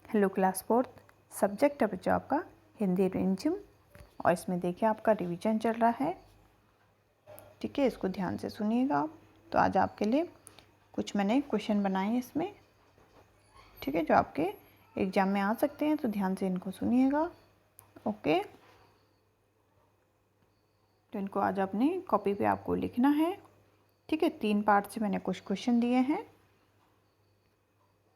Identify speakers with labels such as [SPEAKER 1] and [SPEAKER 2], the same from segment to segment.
[SPEAKER 1] Hello class fourth, subject है बच्चों आपका हिंदी रिमझिम। और इसमें देखिए आपका रिवीजन चल रहा है। ठीक है, इसको ध्यान से सुनिएगा आप। तो आज आपके लिए कुछ मैंने क्वेश्चन बनाए हैं इसमें, ठीक है, जो आपके एग्जाम में आ सकते हैं, तो ध्यान से इनको सुनिएगा। ओके, तो इनको आज अपनी कॉपी पे आपको लिखना है। ठीक है, 3 पार्ट से मैंने कुछ क्वेश्चन दिए हैं।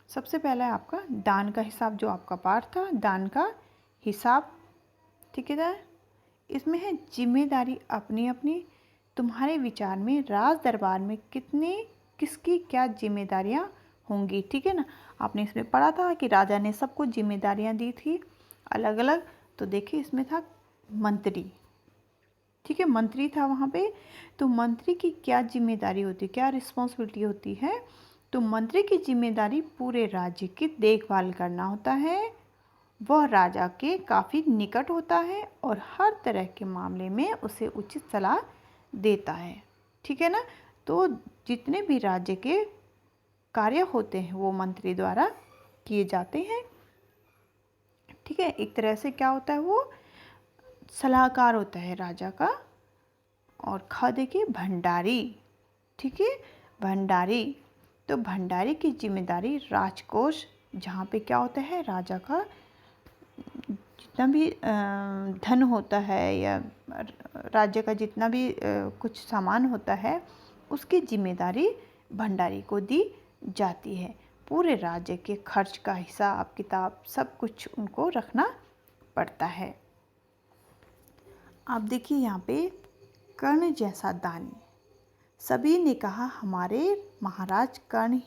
[SPEAKER 1] सबसे पहला है आपका दान का हिसाब, जो आपका पार्ट था दान का हिसाब। ठीक है, इसमें है जिम्मेदारी अपनी अपनी। तुम्हारे विचार में राज दरबार में किसकी क्या जिम्मेदारियां होंगी। ठीक है ना, आपने इसमें पढ़ा था कि राजा ने सबको जिम्मेदारियां दी थी अलग अलग। तो देखिए इसमें था मंत्री। ठीक है, मंत्री था वहाँ पे। तो मंत्री की क्या जिम्मेदारी होती है, क्या रिस्पॉन्सिबिलिटी होती है। तो मंत्री की जिम्मेदारी पूरे राज्य की देखभाल करना होता है। वह राजा के काफ़ी निकट होता है और हर तरह के मामले में उसे उचित सलाह देता है। ठीक है ना, तो जितने भी राज्य के कार्य होते हैं वो मंत्री द्वारा किए जाते हैं। ठीक है, एक तरह से क्या होता है, वो सलाहकार होता है राजा का। और देखिए भंडारी। ठीक है, भंडारी। तो भंडारी की जिम्मेदारी राजकोष, जहाँ पे क्या होता है राजा का जितना भी धन होता है या राज्य का जितना भी कुछ सामान होता है, उसकी जिम्मेदारी भंडारी को दी जाती है। पूरे राज्य के खर्च का हिसाब किताब सब कुछ उनको रखना पड़ता है। आप देखिए यहाँ पे कर्ण जैसा दानी। सभी ने कहा हमारे महाराज कर्ण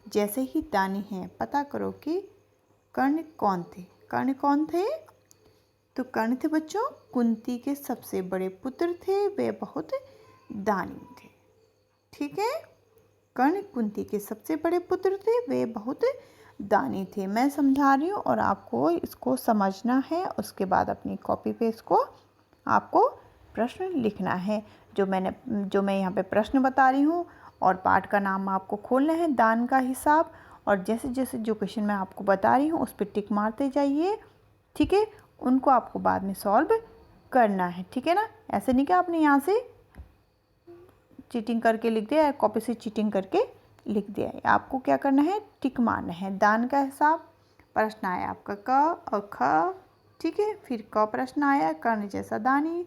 [SPEAKER 1] जैसे ही दानी हैं। पता करो कि कर्ण कौन थे। कर्ण कौन थे? तो कर्ण थे बच्चों कुंती के सबसे बड़े पुत्र थे। वे बहुत दानी थे। ठीक है, कर्ण कुंती के सबसे बड़े पुत्र थे, वे बहुत दानी थे। मैं समझा रही हूँ और आपको इसको समझना है। उसके बाद अपनी कॉपी पे इसको आपको प्रश्न लिखना है। जो मैं यहाँ पे प्रश्न बता रही हूँ और पाठ का नाम आपको खोलना है, दान का हिसाब। और जैसे जैसे जो क्वेश्चन मैं आपको बता रही हूँ उस पर टिक मारते जाइए। ठीक है, उनको आपको बाद में सॉल्व करना है। ठीक है ना, ऐसे नहीं कि आपने यहाँ से चीटिंग करके लिख दिया या कॉपी से चीटिंग करके लिख दिया है। आपको क्या करना है, टिक मारना है। दान का हिसाब प्रश्न आया आपका क और ख। ठीक है, फिर क प्रश्न आया कर्ण जैसा दानी।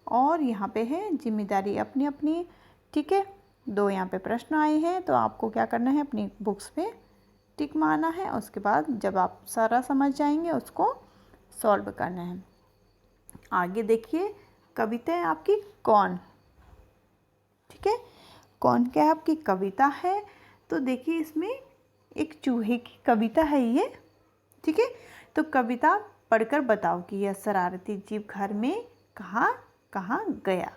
[SPEAKER 1] और यहाँ पे है जिम्मेदारी अपनी अपनी। ठीक है, 2 यहाँ पे प्रश्न आए हैं। तो आपको क्या करना है, अपनी बुक्स पे टिक मारना है। उसके बाद जब आप सारा समझ जाएंगे उसको सॉल्व करना है। आगे देखिए, कविता है आपकी कौन। ठीक है, कौन क्या है आपकी कविता है। तो देखिए इसमें एक चूहे की कविता है ये। ठीक है, तो कविता पढ़कर बताओ कि यह शरारती जीव घर में कहाँ कहाँ गया।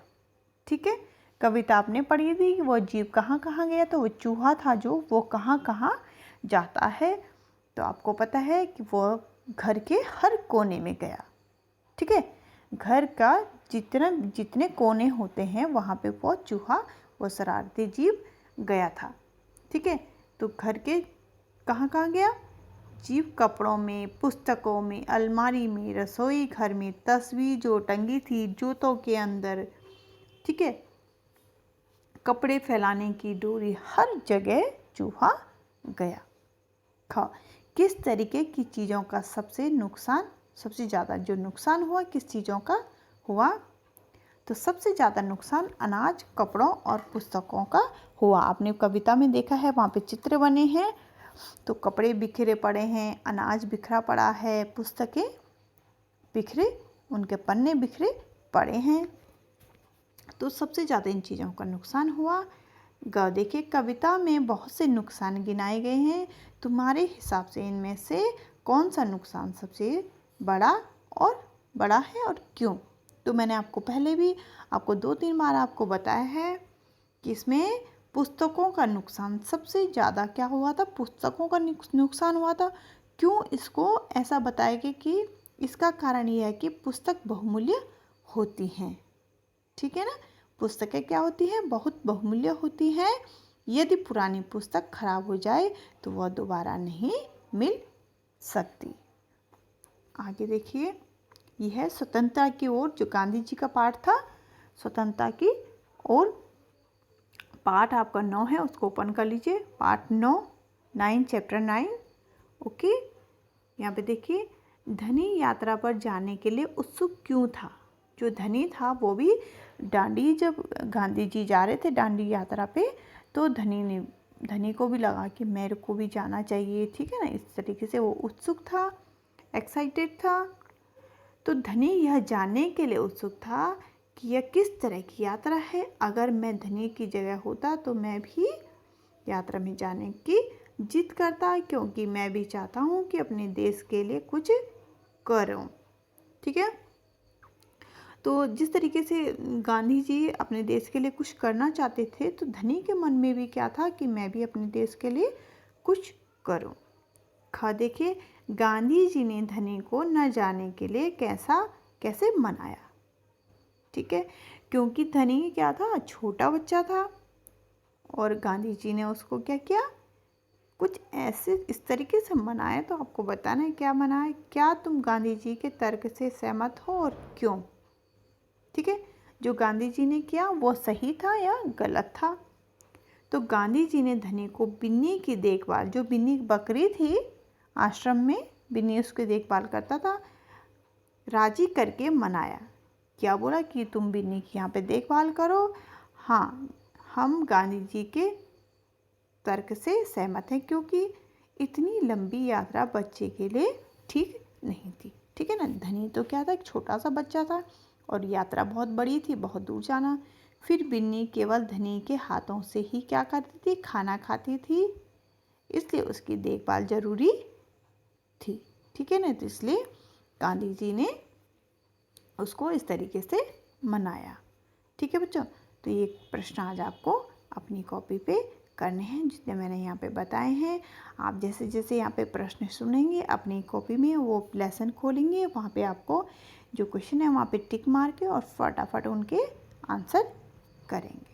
[SPEAKER 1] ठीक है, कविता आपने पढ़ी थी, वो जीव कहाँ कहाँ गया। तो वो चूहा था जो वो कहाँ कहाँ जाता है। तो आपको पता है कि वो घर के हर कोने में गया। ठीक है, घर का जितने कोने होते हैं वहाँ पे वो चूहा, वो शरारती जीव गया था। ठीक है, तो घर के कहाँ कहाँ गया। जीव कपड़ों में, पुस्तकों में, अलमारी में, रसोई घर में, तस्वीर जो टंगी थी जूतों के अंदर। ठीक है, कपड़े फैलाने की डोरी, हर जगह चूहा गया। किस तरीके की चीज़ों का सबसे ज़्यादा जो नुकसान हुआ किस चीज़ों का हुआ। तो सबसे ज़्यादा नुकसान अनाज, कपड़ों और पुस्तकों का हुआ। आपने कविता में देखा है, वहाँ पे चित्र बने हैं। तो कपड़े बिखरे पड़े हैं, अनाज बिखरा पड़ा है, पुस्तकें बिखरे, उनके पन्ने बिखरे पड़े हैं। तो सबसे ज़्यादा इन चीज़ों का नुकसान हुआ। देखिए कविता में बहुत से नुकसान गिनाए गए हैं। तुम्हारे हिसाब से इनमें से कौन सा नुकसान सबसे बड़ा है और क्यों। तो मैंने आपको पहले भी आपको 2-3 बार आपको बताया है कि इसमें पुस्तकों का नुकसान सबसे ज़्यादा क्या हुआ था, पुस्तकों का नुकसान हुआ था। क्यों, इसको ऐसा बताया गया कि इसका कारण यह है कि पुस्तक बहुमूल्य होती हैं। ठीक है ना, पुस्तकें क्या होती हैं, बहुत बहुमूल्य होती हैं। यदि पुरानी पुस्तक खराब हो जाए तो वह दोबारा नहीं मिल सकती। आगे देखिए, यह है स्वतंत्रता की ओर, जो गांधी जी का पाठ था स्वतंत्रता की ओर। पाठ आपका 9 है, उसको ओपन कर लीजिए। पाठ 9 चैप्टर 9। ओके, यहाँ पे देखिए, धनी यात्रा पर जाने के लिए उत्सुक क्यों था। जो धनी था वो भी दांडी, जब गांधी जी जा रहे थे दांडी यात्रा पे, तो धनी को भी लगा कि मेरे को भी जाना चाहिए, ठीक है ना। इस तरीके से वो उत्सुक था, एक्साइटेड था। तो धनी यह जानने के लिए उत्सुक था कि यह किस तरह की यात्रा है। अगर मैं धनी की जगह होता तो मैं भी यात्रा में जाने की जिद करता, क्योंकि मैं भी चाहता हूँ कि अपने देश के लिए कुछ करूँ, ठीक है। तो जिस तरीके से गांधी जी अपने देश के लिए कुछ करना चाहते थे, तो धनी के मन में भी क्या था कि मैं भी अपने देश के लिए कुछ करूँ। देखिए, गांधी जी ने धनी को न जाने के लिए कैसे मनाया, ठीक है। क्योंकि धनी क्या था, छोटा बच्चा था, और गांधी जी ने उसको क्या किया, कुछ ऐसे इस तरीके से मनाया। तो आपको बताना है क्या मनाया। क्या तुम गांधी जी के तर्क से सहमत हो और क्यों, ठीक है। जो गांधी जी ने किया वो सही था या गलत था। तो गांधी जी ने धनी को बिन्नी की देखभाल, जो बिन्नी बकरी थी आश्रम में, बिन्नी उसकी देखभाल करता था, राजी करके मनाया। क्या बोला कि तुम बिन्नी की यहाँ पे देखभाल करो। हाँ, हम गांधी जी के तर्क से सहमत हैं, क्योंकि इतनी लंबी यात्रा बच्चे के लिए ठीक नहीं थी, ठीक है ना। धनी तो क्या था, एक छोटा सा बच्चा था, और यात्रा बहुत बड़ी थी, बहुत दूर जाना। फिर बिन्नी केवल धनी के हाथों से ही क्या करती थी, खाना खाती थी, इसलिए उसकी देखभाल जरूरी थी, ठीक है ना। तो इसलिए गांधी जी ने उसको इस तरीके से मनाया, ठीक है बच्चों। तो ये प्रश्न आज आपको अपनी कॉपी पे करने हैं, जितने मैंने यहाँ पे बताए हैं। आप जैसे जैसे यहाँ पे प्रश्न सुनेंगे अपनी कॉपी में, वो लेसन खोलेंगे, वहाँ पे आपको जो क्वेश्चन है वहाँ पे टिक मार के और फटाफट उनके आंसर करेंगे।